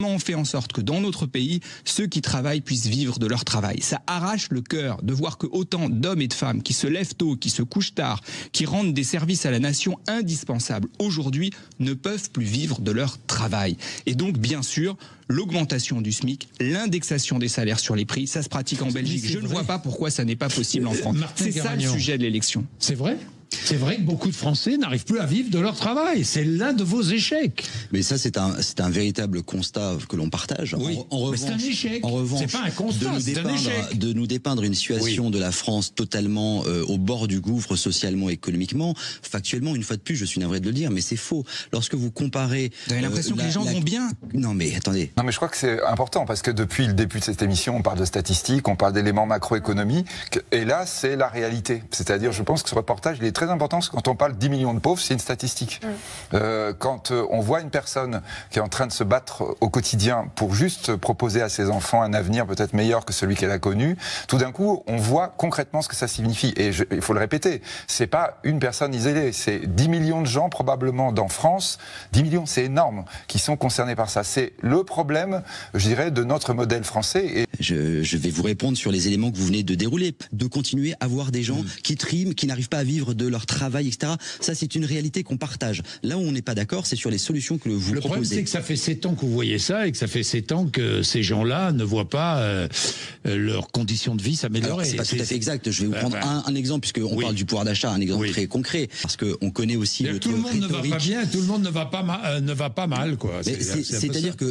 Comment on fait en sorte que dans notre pays, ceux qui travaillent puissent vivre de leur travail? Ça arrache le cœur de voir que autant d'hommes et de femmes qui se lèvent tôt, qui se couchent tard, qui rendent des services à la nation indispensables, aujourd'hui ne peuvent plus vivre de leur travail. Et donc, bien sûr, l'augmentation du SMIC, l'indexation des salaires sur les prix, ça se pratique en Belgique. Je ne vois pas pourquoi ça n'est pas possible en France. C'est ça le sujet de l'élection. C'est vrai ? C'est vrai que beaucoup de Français n'arrivent plus à vivre de leur travail. C'est l'un de vos échecs. Mais ça, c'est un véritable constat que l'on partage. Oui, mais c'est un échec. C'est pas un constat, c'est un échec. De nous dépeindre une situation de la France totalement au bord du gouffre socialement, économiquement, factuellement, une fois de plus, je suis navré de le dire, mais c'est faux. Lorsque vous comparez... Vous avez l'impression que les gens vont bien. Non mais attendez. Non mais je crois que c'est important parce que depuis le début de cette émission, on parle de statistiques, on parle d'éléments macroéconomiques, et là, c'est la réalité. C'est-à-dire, je pense que ce reportage, il est très important parce que quand on parle 10 millions de pauvres, c'est une statistique. Quand on voit une personne qui est en train de se battre au quotidien pour juste proposer à ses enfants un avenir peut-être meilleur que celui qu'elle a connu, tout d'un coup, on voit concrètement ce que ça signifie. Et il faut le répéter, c'est pas une personne isolée, c'est 10 millions de gens probablement dans France, 10 millions, c'est énorme, qui sont concernés par ça. C'est le problème, je dirais, de notre modèle français. Et je vais vous répondre sur les éléments que vous venez de dérouler. De continuer à voir des gens qui triment, qui n'arrivent pas à vivre de leur travail, etc. Ça, c'est une réalité qu'on partage. Là où on n'est pas d'accord, c'est sur les solutions que vous proposez. Le problème, c'est que ça fait 7 ans que vous voyez ça et que ça fait 7 ans que ces gens-là ne voient pas leurs conditions de vie s'améliorer. C'est pas tout à fait exact. Je vais vous prendre un exemple, puisqu'on parle du pouvoir d'achat, un exemple très concret. Parce qu'on connaît aussi tout le monde ne va pas bien, tout le monde ne va pas mal, quoi. C'est-à-dire que